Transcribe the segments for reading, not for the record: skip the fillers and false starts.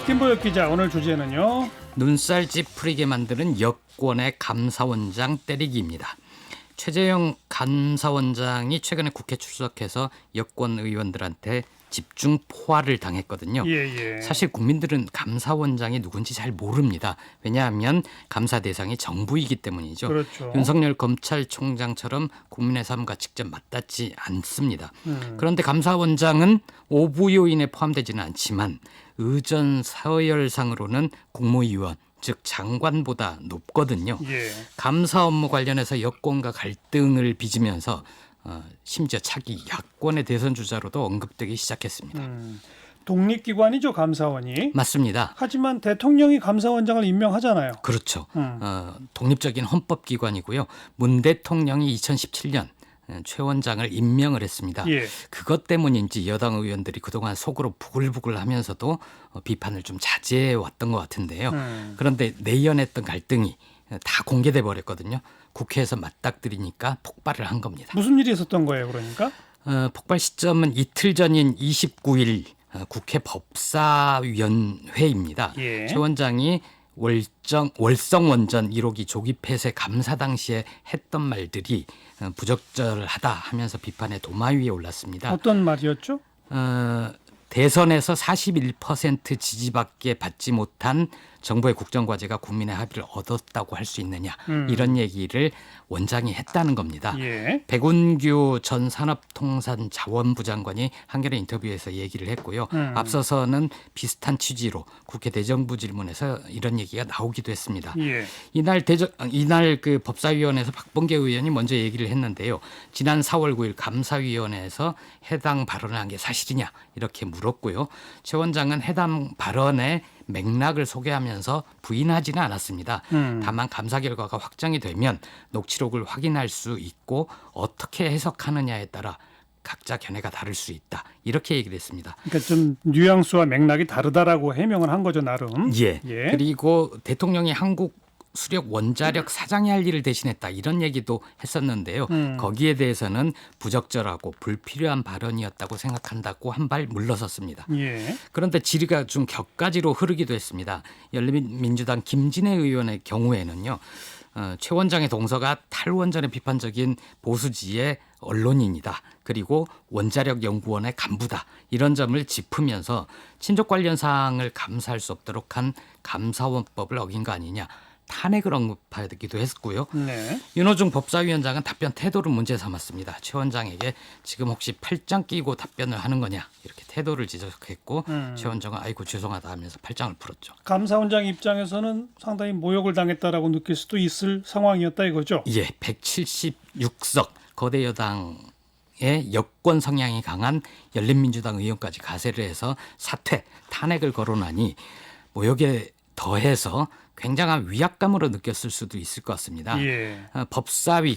김보혁 기자, 오늘 주제는요. 눈살 찌푸리게 만드는 여권의 감사원장 때리기입니다. 최재형 감사원장이 최근에 국회 출석해서 여권 의원들한테 집중 포화를 당했거든요. 예. 사실 국민들은 감사원장이 누군지 잘 모릅니다. 왜냐하면 감사 대상이 정부이기 때문이죠. 그렇죠. 윤석열 검찰총장처럼 국민의 삶과 직접 맞닿지 않습니다. 그런데 감사원장은 오부 요인에 포함되지는 않지만 의전 서열상으로는 국무위원, 즉 장관보다 높거든요. 예. 감사 업무 관련해서 여권과 갈등을 빚으면서 심지어 차기 야권의 대선 주자로도 언급되기 시작했습니다. 독립기관이죠, 감사원이. 맞습니다. 하지만 대통령이 감사원장을 임명하잖아요. 그렇죠. 독립적인 헌법기관이고요. 문 대통령이 2017년 최 원장을 임명을 했습니다. 예. 그것 때문인지 여당 의원들이 그동안 속으로 부글부글 하면서도 비판을 좀 자제해 왔던 것 같은데요. 그런데 내연했던 갈등이 다 공개돼 버렸거든요. 국회에서 맞닥뜨리니까 폭발을 한 겁니다. 무슨 일이 있었던 거예요, 그러니까? 폭발 시점은 이틀 전인 29일 국회 법사위원회입니다. 예. 최 원장이 월성 원전 1호기 조기 폐쇄 감사 당시에 했던 말들이 부적절하다 하면서 비판의 도마 위에 올랐습니다. 어떤 말이었죠? 대선에서 41% 지지밖에 받지 못한 정부의 국정과제가 국민의 합의를 얻었다고 할 수 있느냐, 이런 얘기를 원장이 했다는 겁니다. 예. 백운규 전 산업통상자원부 장관이 한겨레 인터뷰에서 얘기를 했고요. 앞서서는 비슷한 취지로 국회 대정부 질문에서 이런 얘기가 나오기도 했습니다. 예. 이날 그 법사위원회에서 박범계 의원이 먼저 얘기를 했는데요. 지난 4월 9일 감사위원회에서 해당 발언을 한 게 사실이냐 이렇게 물었고요. 최 원장은 해당 발언의 맥락을 소개하면서 부인하지는 않았습니다. 다만 감사 결과가 확정이 되면 녹취록을 확인할 수 있고 어떻게 해석하느냐에 따라 각자 견해가 다를 수 있다. 이렇게 얘기를 했습니다. 그러니까 좀 뉘앙스와 맥락이 다르다라고 해명을 한 거죠, 나름. 예. 예. 그리고 대통령이 한국 수력 원자력 사장이 할 일을 대신했다, 이런 얘기도 했었는데요. 거기에 대해서는 부적절하고 불필요한 발언이었다고 생각한다고 한 발 물러섰습니다. 예. 그런데 질의가 좀 격가지로 흐르기도 했습니다. 열린민주당 김진애 의원의 경우에는요. 최 원장의 동서가 탈원전에 비판적인 보수지의 언론인이다. 그리고 원자력 연구원의 간부다. 이런 점을 짚으면서 친족 관련 사항을 감사할 수 없도록 한 감사원법을 어긴 거 아니냐, 탄핵을 언급하기도 했고요. 네. 윤호중 법사위원장은 답변 태도를 문제 삼았습니다. 최 원장에게 지금 혹시 팔짱 끼고 답변을 하는 거냐, 이렇게 태도를 지적했고 최 원장은 아이고 죄송하다 하면서 팔짱을 풀었죠. 감사원장 입장에서는 상당히 모욕을 당했다라고 느낄 수도 있을 상황이었다 이거죠. 예, 176석 거대 여당의 여권 성향이 강한 열린민주당 의원까지 가세를 해서 사퇴, 탄핵을 거론하니 모욕에 더해서 굉장한 위압감으로 느꼈을 수도 있을 것 같습니다. 예.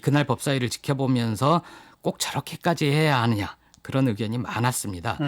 그날 법사위를 지켜보면서 꼭 저렇게까지 해야 하느냐, 그런 의견이 많았습니다.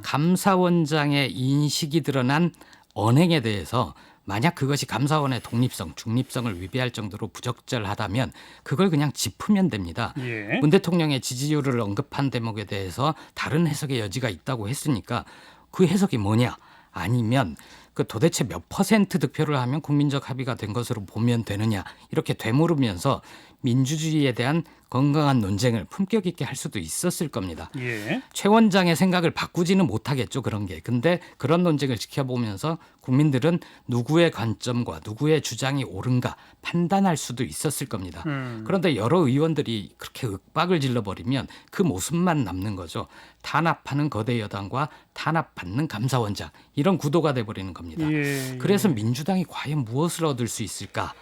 감사원장의 인식이 드러난 언행에 대해서 만약 그것이 감사원의 독립성, 중립성을 위배할 정도로 부적절하다면 그걸 그냥 짚으면 됩니다. 예. 문 대통령의 지지율을 언급한 대목에 대해서 다른 해석의 여지가 있다고 했으니까 그 해석이 뭐냐, 아니면 그 도대체 몇 퍼센트 득표를 하면 국민적 합의가 된 것으로 보면 되느냐, 이렇게 되물으면서 민주주의에 대한 건강한 논쟁을 품격 있게 할 수도 있었을 겁니다. 예. 최 원장의 생각을 바꾸지는 못하겠죠, 그런 게. 근데 그런 논쟁을 지켜보면서 국민들은 누구의 관점과 누구의 주장이 옳은가 판단할 수도 있었을 겁니다. 그런데 여러 의원들이 그렇게 윽박을 질러버리면 그 모습만 남는 거죠. 탄압하는 거대 여당과 탄압받는 감사원장, 이런 구도가 돼버리는 겁니다. 예. 그래서 민주당이 과연 무엇을 얻을 수 있을까?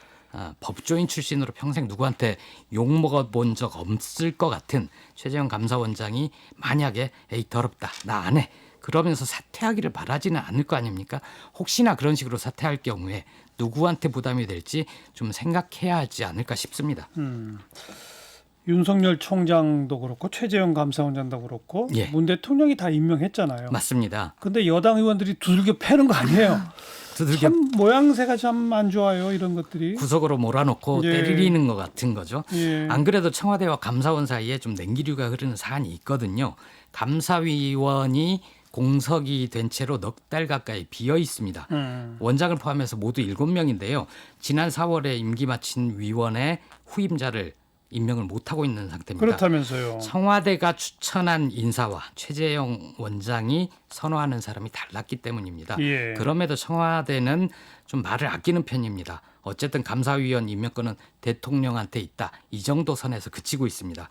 법조인 출신으로 평생 누구한테 욕먹어본 적 없을 것 같은 최재형 감사원장이 만약에 에이 더럽다, 나 안 해, 그러면서 사퇴하기를 바라지는 않을 거 아닙니까? 혹시나 그런 식으로 사퇴할 경우에 누구한테 부담이 될지 좀 생각해야 하지 않을까 싶습니다. 윤석열 총장도 그렇고 최재형 감사원장도 그렇고 예. 문 대통령이 다 임명했잖아요. 맞습니다. 근데 여당 의원들이 두들겨 패는 거 아니에요. 두들겨 참 모양새가 참 안 좋아요, 이런 것들이. 구석으로 몰아놓고 예. 때리는 것 같은 거죠. 예. 안 그래도 청와대와 감사원 사이에 좀 냉기류가 흐르는 사안이 있거든요. 감사위원이 공석이 된 채로 넉 달 가까이 비어 있습니다. 원장을 포함해서 모두 7명인데요. 지난 4월에 임기 마친 위원의 후임자를 임명을 못하고 있는 상태입니다. 그렇다면서요. 청와대가 추천한 인사와 최재형 원장이 선호하는 사람이 달랐기 때문입니다. 예. 그럼에도 청와대는 좀 말을 아끼는 편입니다. 어쨌든 감사위원 임명권은 대통령한테 있다. 이 정도 선에서 그치고 있습니다.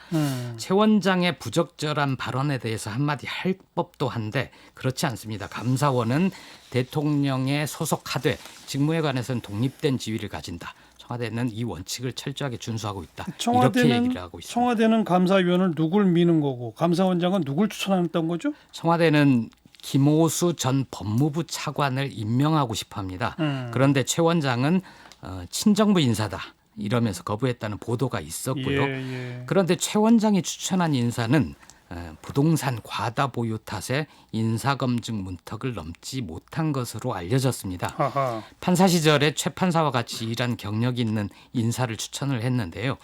최 원장의 부적절한 발언에 대해서 한마디 할 법도 한데 그렇지 않습니다. 감사원은 대통령에 소속하되 직무에 관해서는 독립된 지위를 가진다. 청와대는 이 원칙을 철저하게 준수하고 있다. 이렇게 얘기를 하고 있습니다. 청와대는 감사위원을 누굴 미는 거고 감사원장은 누굴 추천했던 거죠? 청와대는 김오수 전 법무부 차관을 임명하고 싶어합니다. 그런데 최 원장은 친정부 인사다 이러면서 거부했다는 보도가 있었고요. 예. 그런데 최 원장이 추천한 인사는 부동산 과다 보유 탓에 인사검증 문턱을 넘지 못한 것으로 알려졌습니다. 하하. 판사 시절에 최 판사와 같이 일한 경력이 있는 인사를 추천을 했는데요.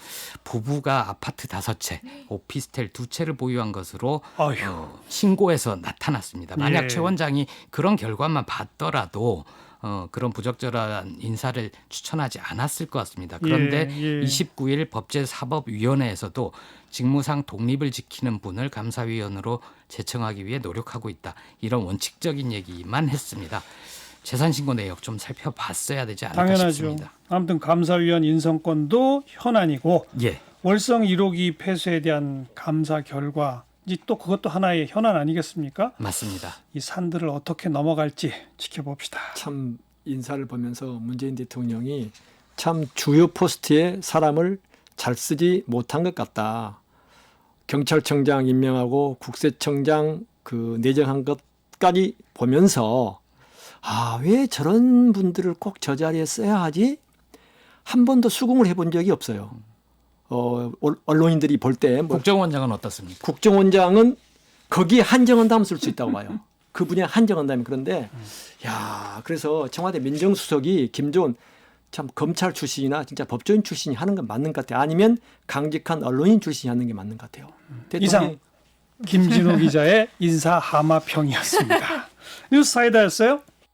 부부가 아파트 5채, 오피스텔 2채를 보유한 것으로 아휴. 신고에서 나타났습니다. 만약 예. 최 원장이 그런 결과만 봤더라도 그런 부적절한 인사를 추천하지 않았을 것 같습니다. 그런데 예. 29일 법제사법위원회에서도 직무상 독립을 지키는 분을 감사위원으로 제청하기 위해 노력하고 있다. 이런 원칙적인 얘기만 했습니다. 재산신고 내역 좀 살펴봤어야 되지 않을까 당연하죠. 싶습니다. 아무튼 감사위원 인선권도 현안이고 예, 월성 1호기 폐쇄에 대한 감사 결과 이제 또 그것도 하나의 현안 아니겠습니까? 맞습니다. 이 산들을 어떻게 넘어갈지 지켜봅시다. 참 인사를 보면서 문재인 대통령이 참 주요 포스트에 사람을 잘 쓰지 못한 것 같다. 경찰청장 임명하고 국세청장 내정한 것까지 보면서 왜 저런 분들을 꼭 저 자리에 써야 하지? 한 번도 수긍을 해본 적이 없어요. 언론인들이 볼 때 국정원장은 어떻습니까? 국정원장은 거기에 한정한다면 쓸 수 있다고 봐요. 그 분야에 한정한다면. 그런데 그래서 청와대 민정수석이 김조은 참 검찰 출신이나 진짜 법조인 출신이 하는 건 맞는 것 같아요. 아니면 강직한 언론인 출신이 하는 게 맞는 것 같아요. 이상 김진호 기자의 인사 하마평이었습니다. 뉴스 사이다였어요.